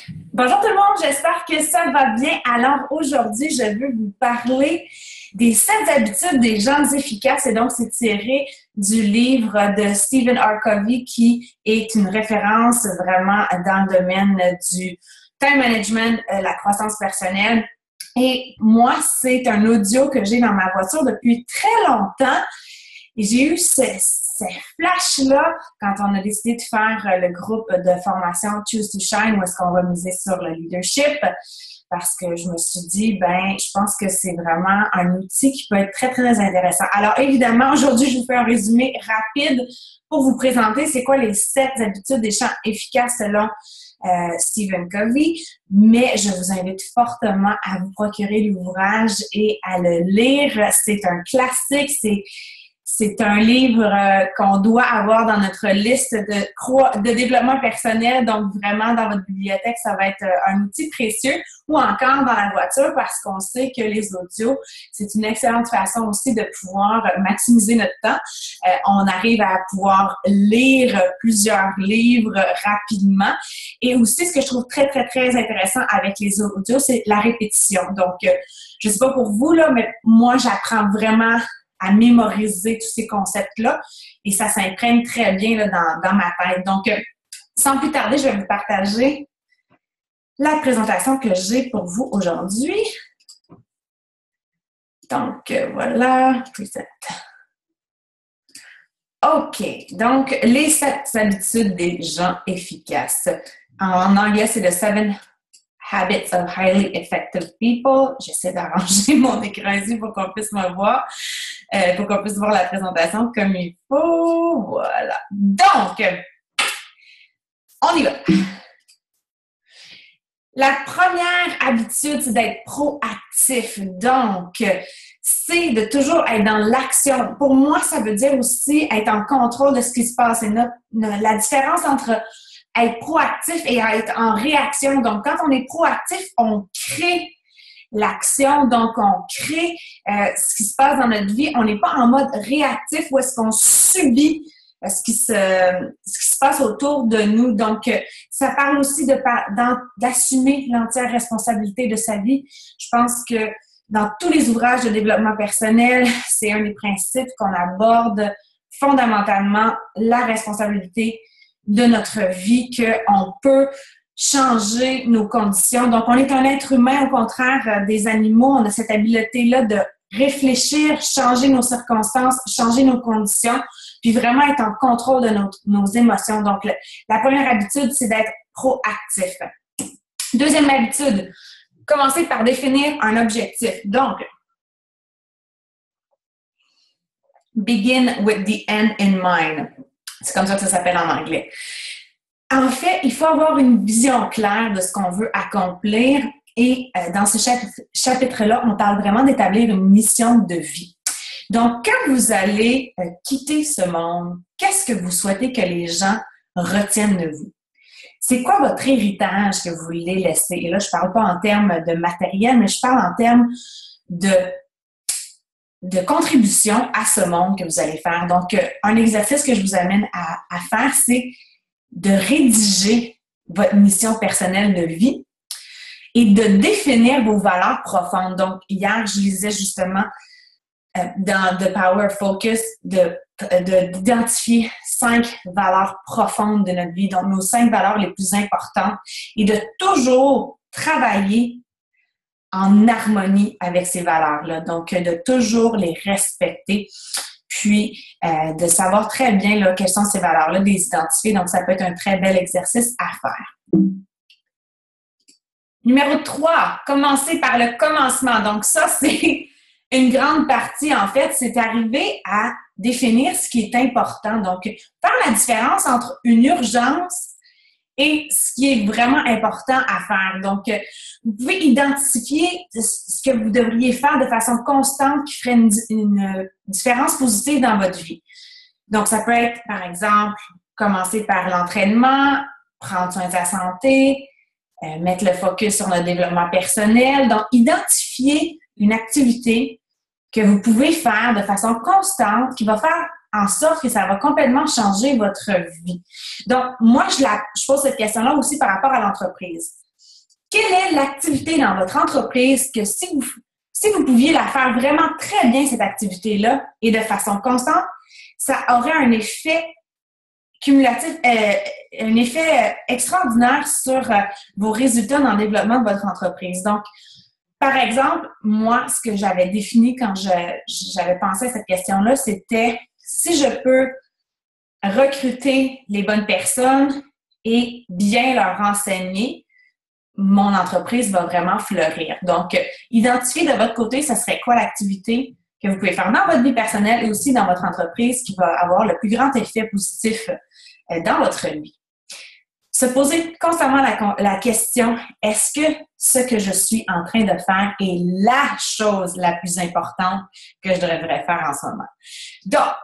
Bonjour tout le monde, j'espère que ça va bien. Alors aujourd'hui, je veux vous parler des 7 habitudes des gens efficaces et donc c'est tiré du livre de Stephen R. Covey qui est une référence vraiment dans le domaine du time management, la croissance personnelle. Et moi, c'est un audio que j'ai dans ma voiture depuis très longtemps et j'ai eu ces flashs-là quand on a décidé de faire le groupe de formation Choose to Shine où est-ce qu'on va miser sur le leadership parce que je me suis dit, je pense que c'est vraiment un outil qui peut être très, très intéressant. Alors, évidemment, aujourd'hui, je vous fais un résumé rapide pour vous présenter c'est quoi les 7 habitudes des gens efficaces selon Stephen Covey, mais je vous invite fortement à vous procurer l'ouvrage et à le lire. C'est un classique, c'est un livre qu'on doit avoir dans notre liste de développement personnel. Donc, vraiment, dans votre bibliothèque, ça va être un outil précieux ou encore dans la voiture parce qu'on sait que les audios, c'est une excellente façon aussi de pouvoir maximiser notre temps. On arrive à pouvoir lire plusieurs livres rapidement. Et aussi, ce que je trouve très, très, très intéressant avec les audios, c'est la répétition. Donc, je ne sais pas pour vous, là, mais moi, j'apprends vraiment à mémoriser tous ces concepts-là et ça s'imprègne très bien là, dans ma tête. Donc, sans plus tarder, je vais vous partager la présentation que j'ai pour vous aujourd'hui. Donc, voilà, preset. OK, donc les 7 habitudes des gens efficaces. En anglais, c'est le 7 Habits of Highly Effective People. J'essaie d'arranger mon écran ici pour qu'on puisse me voir, pour qu'on puisse voir la présentation comme il faut. Voilà. Donc, on y va. La première habitude, c'est d'être proactif. Donc, c'est de toujours être dans l'action. Pour moi, ça veut dire aussi être en contrôle de ce qui se passe. Et la différence entre être proactif et être en réaction. Donc, quand on est proactif, on crée l'action, donc on crée ce qui se passe dans notre vie. On n'est pas en mode réactif où est-ce qu'on subit ce qui se passe autour de nous. Donc, ça parle aussi d'assumer l'entière responsabilité de sa vie. Je pense que dans tous les ouvrages de développement personnel, c'est un des principes qu'on aborde fondamentalement, la responsabilité de notre vie, qu'on peut changer nos conditions. Donc, on est un être humain, au contraire des animaux. On a cette habileté-là de réfléchir, changer nos circonstances, changer nos conditions, puis vraiment être en contrôle de nos émotions. Donc, la première habitude, c'est d'être proactif. Deuxième habitude, commencer par définir un objectif. Donc, begin with the end in mind. C'est comme ça que ça s'appelle en anglais. En fait, il faut avoir une vision claire de ce qu'on veut accomplir et dans ce chapitre-là, on parle vraiment d'établir une mission de vie. Donc, quand vous allez quitter ce monde, qu'est-ce que vous souhaitez que les gens retiennent de vous? C'est quoi votre héritage que vous voulez laisser? Et là, je ne parle pas en termes de matériel, mais je parle en termes de contribution à ce monde que vous allez faire. Donc, un exercice que je vous amène à faire, c'est de rédiger votre mission personnelle de vie et de définir vos valeurs profondes. Donc, hier, je lisais justement dans The Power Focus d'identifier 5 valeurs profondes de notre vie, donc nos 5 valeurs les plus importantes et de toujours travailler en harmonie avec ces valeurs-là. Donc, de toujours les respecter, puis de savoir très bien là, quelles sont ces valeurs-là, de les identifier. Donc, ça peut être un très bel exercice à faire. Numéro 3, commencer par le commencement. Donc, ça, c'est une grande partie, en fait, c'est arriver à définir ce qui est important. Donc, faire la différence entre une urgence et ce qui est vraiment important à faire. Donc, vous pouvez identifier ce que vous devriez faire de façon constante qui ferait une différence positive dans votre vie. Donc, ça peut être, par exemple, commencer par l'entraînement, prendre soin de sa santé, mettre le focus sur notre développement personnel. Donc, identifier une activité que vous pouvez faire de façon constante qui va faire en sorte que ça va complètement changer votre vie. Donc, moi, je pose cette question-là aussi par rapport à l'entreprise. quelle est l'activité dans votre entreprise que si vous pouviez la faire vraiment très bien, cette activité-là, et de façon constante, ça aurait un effet cumulatif, un effet extraordinaire sur vos résultats dans le développement de votre entreprise. Donc, par exemple, moi, ce que j'avais défini quand j'avais pensé à cette question-là, c'était si je peux recruter les bonnes personnes et bien leur enseigner, mon entreprise va vraiment fleurir. Donc, identifiez de votre côté, ce serait quoi l'activité que vous pouvez faire dans votre vie personnelle et aussi dans votre entreprise qui va avoir le plus grand effet positif dans votre vie. Se poser constamment la question, est-ce que ce que je suis en train de faire est la chose la plus importante que je devrais faire en ce moment? Donc,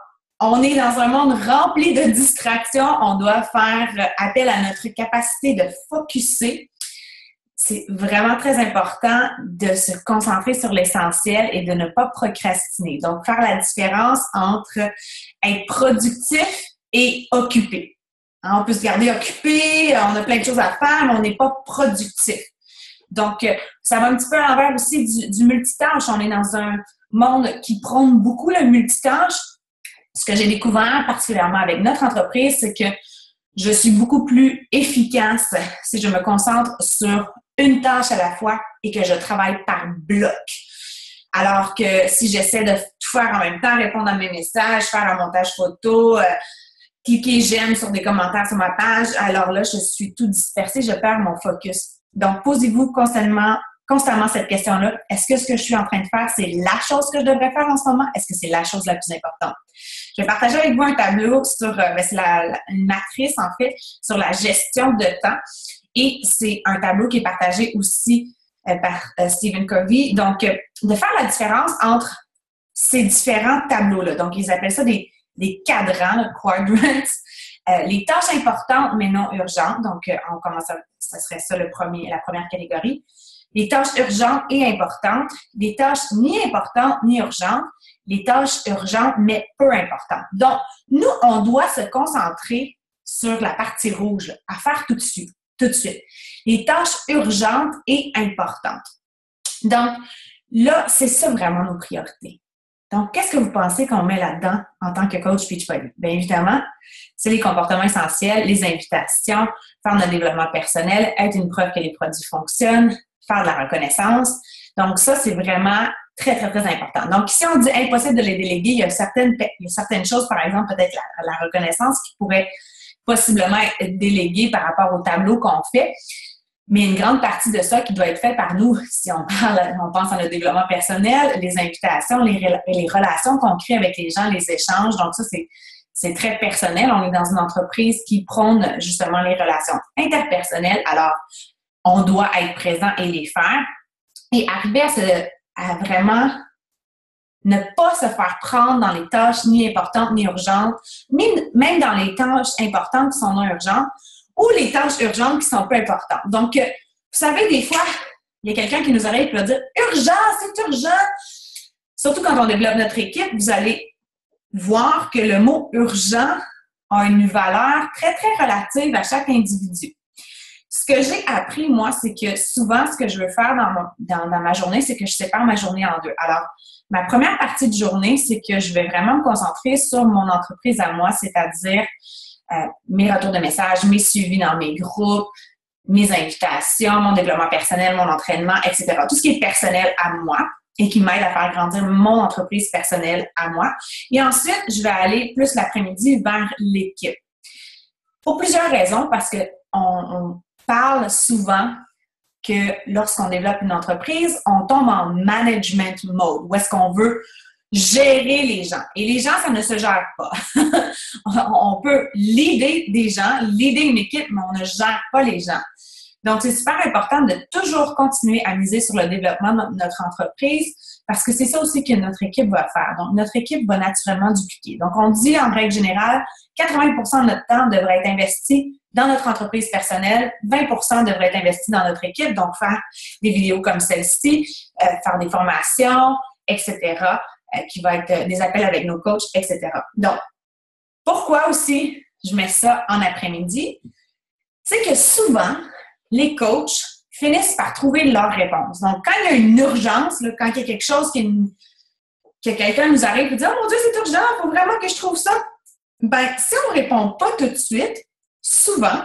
on est dans un monde rempli de distractions. On doit faire appel à notre capacité de focusser. C'est vraiment très important de se concentrer sur l'essentiel et de ne pas procrastiner. Donc, faire la différence entre être productif et occupé. On peut se garder occupé, on a plein de choses à faire, mais on n'est pas productif. Donc, ça va un petit peu à l'envers aussi du multitâche. On est dans un monde qui prône beaucoup le multitâche. Ce que j'ai découvert, particulièrement avec notre entreprise, c'est que je suis beaucoup plus efficace si je me concentre sur une tâche à la fois et que je travaille par bloc. Alors que si j'essaie de tout faire en même temps, répondre à mes messages, faire un montage photo, cliquer j'aime sur des commentaires sur ma page, alors là, je suis tout dispersée, je perds mon focus. Donc, posez-vous constamment cette question-là. Est-ce que ce que je suis en train de faire, c'est la chose que je devrais faire en ce moment? Est-ce que c'est la chose la plus importante? Je vais partager avec vous un tableau sur, c'est une matrice, en fait, sur la gestion de temps. Et c'est un tableau qui est partagé aussi par Stephen Covey. Donc, de faire la différence entre ces différents tableaux-là. Donc, ils appellent ça des cadrans, quadrants. Les tâches importantes, mais non urgentes. Donc, on commence ça serait ça la première catégorie. Les tâches urgentes et importantes. Les tâches ni importantes ni urgentes. Les tâches urgentes, mais peu importantes. Donc, nous, on doit se concentrer sur la partie rouge, là, à faire tout de suite. Les tâches urgentes et importantes. Donc, là, c'est ça vraiment nos priorités. Donc, qu'est-ce que vous pensez qu'on met là-dedans en tant que coach Beachbody? Bien évidemment, c'est les comportements essentiels, les invitations, faire notre développement personnel, être une preuve que les produits fonctionnent, faire de la reconnaissance. Donc, ça, c'est vraiment très, très, très important. Donc, si on dit impossible de les déléguer, il y a certaines choses, par exemple, peut-être la reconnaissance qui pourrait possiblement être déléguée par rapport au tableau qu'on fait. Mais une grande partie de ça qui doit être fait par nous, si on pense à notre développement personnel, les invitations, les relations qu'on crée avec les gens, les échanges. Donc ça, c'est très personnel. On est dans une entreprise qui prône justement les relations interpersonnelles. Alors, on doit être présent et les faire. Et arriver à vraiment ne pas se faire prendre dans les tâches ni importantes ni urgentes, même dans les tâches importantes qui sont non urgentes, ou les tâches urgentes qui sont peu importantes. Donc, vous savez, des fois, il y a quelqu'un qui nous arrive et va dire « Urgent, c'est urgent! » Surtout quand on développe notre équipe, vous allez voir que le mot « urgent » a une valeur très, très relative à chaque individu. Ce que j'ai appris, moi, c'est que souvent, ce que je veux faire dans ma journée, c'est que je sépare ma journée en deux. Alors, ma première partie de journée, c'est que je vais vraiment me concentrer sur mon entreprise à moi, c'est-à-dire mes retours de messages, mes suivis dans mes groupes, mes invitations, mon développement personnel, mon entraînement, etc. Tout ce qui est personnel à moi et qui m'aide à faire grandir mon entreprise personnelle à moi. Et ensuite, je vais aller plus l'après-midi vers l'équipe. Pour plusieurs raisons, parce qu'on parle souvent que lorsqu'on développe une entreprise, on tombe en management mode, où est-ce qu'on veut gérer les gens. Et les gens, ça ne se gère pas. On peut leader des gens, leader une équipe, mais on ne gère pas les gens. Donc, c'est super important de toujours continuer à miser sur le développement de notre entreprise parce que c'est ça aussi que notre équipe va faire. Donc, notre équipe va naturellement dupliquer. Donc, on dit en règle générale, 80% de notre temps devrait être investi dans notre entreprise personnelle, 20% devrait être investi dans notre équipe, donc faire des vidéos comme celle-ci, faire des formations, etc., qui va être des appels avec nos coachs, etc. Donc, pourquoi aussi je mets ça en après-midi? C'est que souvent, les coachs finissent par trouver leur réponse. Donc, quand il y a une urgence, là, quand il y a quelque chose que quelqu'un nous arrive et dit « Oh mon Dieu, c'est urgent, il faut vraiment que je trouve ça! » Ben, si on ne répond pas tout de suite, souvent,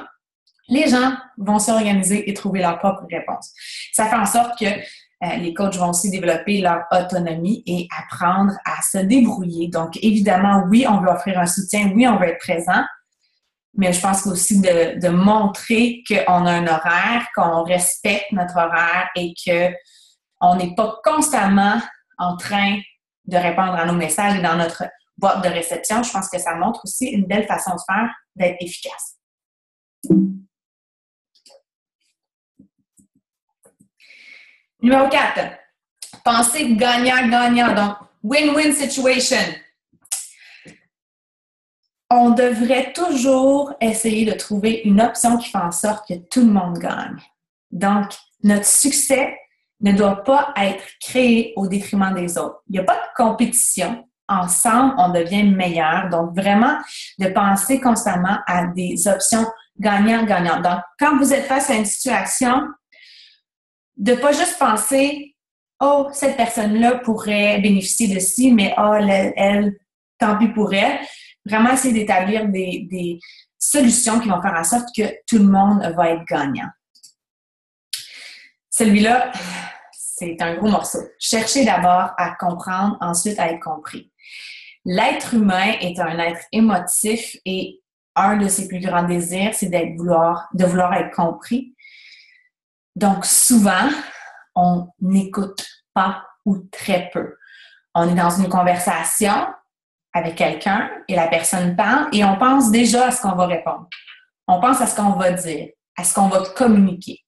les gens vont s'organiser et trouver leur propre réponse. Ça fait en sorte que les coachs vont aussi développer leur autonomie et apprendre à se débrouiller. Donc, évidemment, oui, on veut offrir un soutien, oui, on veut être présent, mais je pense aussi de montrer qu'on a un horaire, qu'on respecte notre horaire et qu'on n'est pas constamment en train de répondre à nos messages et dans notre boîte de réception. Je pense que ça montre aussi une belle façon de faire, d'être efficace. Numéro 4, pensée gagnant-gagnant, donc win-win situation. On devrait toujours essayer de trouver une option qui fait en sorte que tout le monde gagne. Donc, notre succès ne doit pas être créé au détriment des autres. Il n'y a pas de compétition. Ensemble, on devient meilleur. Donc, vraiment, de penser constamment à des options gagnant-gagnant. Donc, quand vous êtes face à une situation, de ne pas juste penser « Oh, cette personne-là pourrait bénéficier de ci, mais oh, elle, tant pis pour elle. » Vraiment essayer d'établir des solutions qui vont faire en sorte que tout le monde va être gagnant. Celui-là, c'est un gros morceau. Cherchez d'abord à comprendre, ensuite à être compris. L'être humain est un être émotif et un de ses plus grands désirs, c'est de vouloir être compris. Donc, souvent, on n'écoute pas ou très peu. On est dans une conversation avec quelqu'un et la personne parle et on pense déjà à ce qu'on va répondre. On pense à ce qu'on va dire, à ce qu'on va communiquer.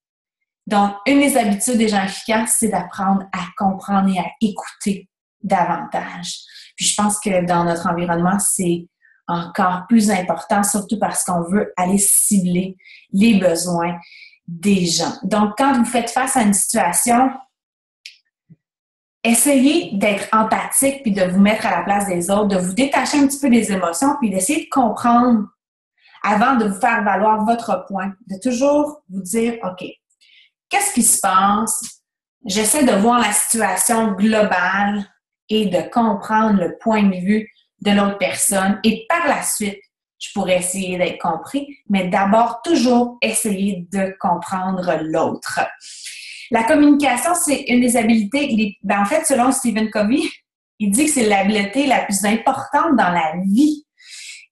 Donc, une des habitudes des gens efficaces, c'est d'apprendre à comprendre et à écouter davantage. Puis je pense que dans notre environnement, c'est encore plus important, surtout parce qu'on veut aller cibler les besoins des gens. Donc, quand vous faites face à une situation, essayez d'être empathique puis de vous mettre à la place des autres, de vous détacher un petit peu des émotions puis d'essayer de comprendre avant de vous faire valoir votre point. De toujours vous dire, OK, qu'est-ce qui se passe? J'essaie de voir la situation globale et de comprendre le point de vue de l'autre personne et par la suite, je pourrais essayer d'être compris, mais d'abord, toujours essayer de comprendre l'autre. La communication, c'est une des habiletés, en fait, selon Stephen Covey, il dit que c'est l'habileté la plus importante dans la vie.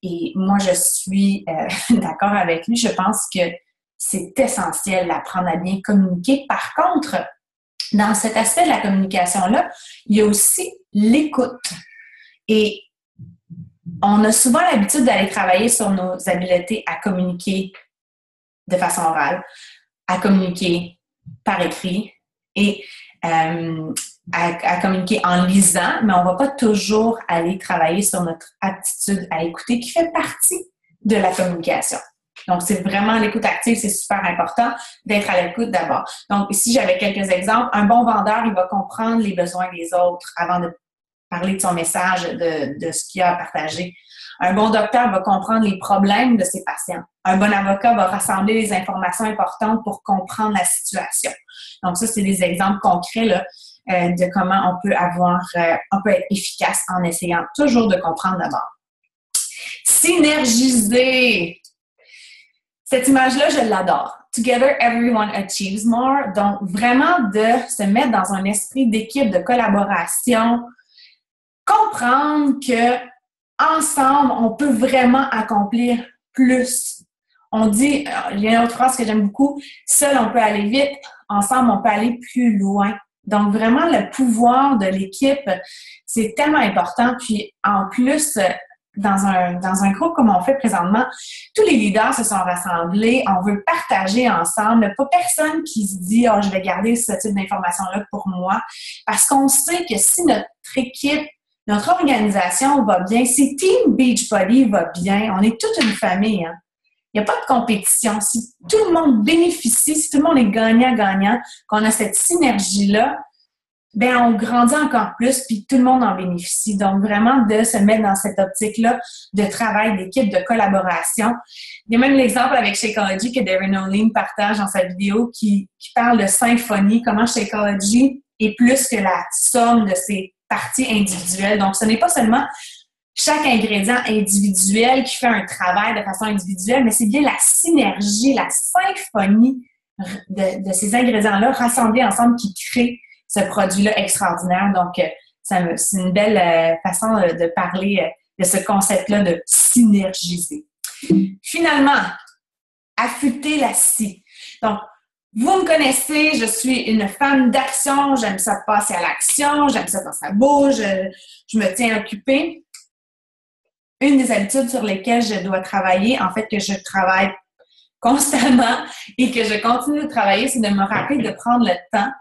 Et moi, je suis d'accord avec lui. Je pense que c'est essentiel d'apprendre à bien communiquer. Par contre, dans cet aspect de la communication-là, il y a aussi l'écoute. Et on a souvent l'habitude d'aller travailler sur nos habiletés à communiquer de façon orale, à communiquer par écrit et à communiquer en lisant, mais on ne va pas toujours aller travailler sur notre aptitude à écouter qui fait partie de la communication. Donc, c'est vraiment l'écoute active, c'est super important d'être à l'écoute d'abord. Donc, ici, j'avais quelques exemples. Un bon vendeur, il va comprendre les besoins des autres avant de parler de son message, de ce qu'il a à partager. Un bon docteur va comprendre les problèmes de ses patients. Un bon avocat va rassembler les informations importantes pour comprendre la situation. Donc, ça, c'est des exemples concrets là, de comment on peut être efficace en essayant toujours de comprendre d'abord. Synergiser. Cette image-là, je l'adore. Together, everyone achieves more. Donc, vraiment de se mettre dans un esprit d'équipe, de collaboration, comprendre que ensemble, on peut vraiment accomplir plus. On dit, il y a une autre phrase que j'aime beaucoup, seul on peut aller vite, ensemble on peut aller plus loin. Donc vraiment le pouvoir de l'équipe, c'est tellement important. Puis en plus, dans un groupe comme on fait présentement, tous les leaders se sont rassemblés, on veut partager ensemble, pas personne qui se dit « Oh, je vais garder ce type d'information-là pour moi », parce qu'on sait que si notre équipe, notre organisation va bien, si Team Beachbody va bien, on est toute une famille. Hein? Il n'y a pas de compétition. Si tout le monde bénéficie, si tout le monde est gagnant-gagnant, qu'on a cette synergie-là, ben on grandit encore plus, puis tout le monde en bénéficie. Donc, vraiment, de se mettre dans cette optique-là de travail, d'équipe, de collaboration. Il y a même l'exemple avec Shakeology que Darren O'Lean partage dans sa vidéo qui parle de symphonie, comment Shakeology est plus que la somme de ses parties individuelles. Donc, ce n'est pas seulement chaque ingrédient individuel qui fait un travail de façon individuelle, mais c'est bien la synergie, la symphonie de ces ingrédients-là rassemblés ensemble qui crée ce produit-là extraordinaire. Donc, c'est une belle façon de parler de ce concept-là de synergiser. Finalement, affûter la scie. Donc, vous me connaissez, je suis une femme d'action, j'aime ça passer à l'action, j'aime ça quand ça bouge, je me tiens occupée. Une des habitudes sur lesquelles je dois travailler, en fait, que je travaille constamment et que je continue de travailler, c'est de me rappeler de prendre le temps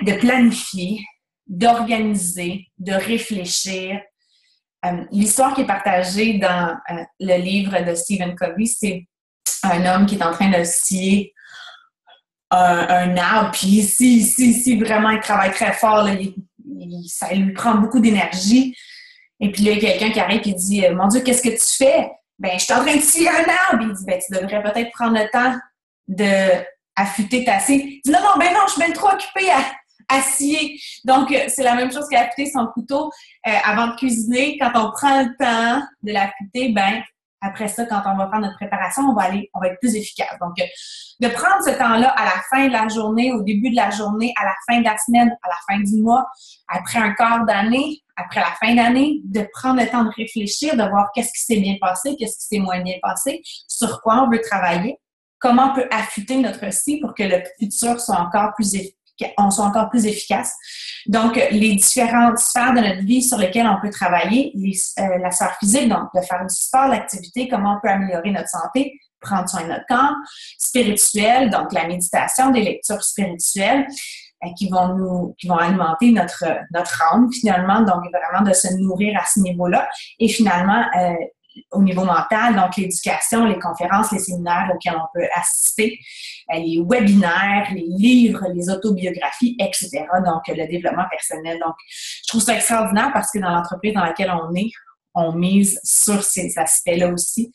de planifier, d'organiser, de réfléchir. L'histoire qui est partagée dans le livre de Stephen Covey, c'est un homme qui est en train de scier un arbre, puis ici, vraiment, il travaille très fort, là, ça lui prend beaucoup d'énergie. Et puis là, il y a quelqu'un qui arrive et dit « Mon Dieu, qu'est-ce que tu fais? » « Ben, je suis en train de scier un arbre. » Il dit « Ben, tu devrais peut-être prendre le temps d'affûter ta scie. » Il dit « Non, je suis bien trop occupée à scier. » Donc, c'est la même chose qu'affûter son couteau avant de cuisiner. Quand on prend le temps de l'affûter, ben, après ça, quand on va faire notre préparation, on va être plus efficace. Donc, de prendre ce temps-là à la fin de la journée, au début de la journée, à la fin de la semaine, à la fin du mois, après un quart d'année, après la fin d'année, de prendre le temps de réfléchir, de voir qu'est-ce qui s'est bien passé, qu'est-ce qui s'est moins bien passé, sur quoi on veut travailler, comment on peut affûter notre scie pour que le futur soit encore plus efficace. Donc, les différentes sphères de notre vie sur lesquelles on peut travailler, la sphère physique, donc de faire du sport, l'activité, comment on peut améliorer notre santé, prendre soin de notre corps, spirituel, donc la méditation, des lectures spirituelles qui vont alimenter notre âme finalement, donc vraiment de se nourrir à ce niveau-là. Et finalement, au niveau mental, donc l'éducation, les conférences, les séminaires auxquels on peut assister, les webinaires, les livres, les autobiographies, etc. Donc, le développement personnel. Donc, je trouve ça extraordinaire parce que dans l'entreprise dans laquelle on est, on mise sur ces aspects-là aussi.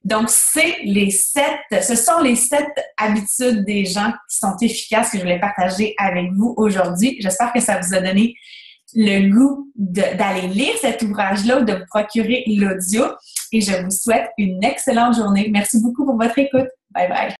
Donc, ce sont les 7 habitudes des gens qui sont efficaces que je voulais partager avec vous aujourd'hui. J'espère que ça vous a donné le goût d'aller lire cet ouvrage-là ou de vous procurer l'audio. Et je vous souhaite une excellente journée. Merci beaucoup pour votre écoute. Bye bye.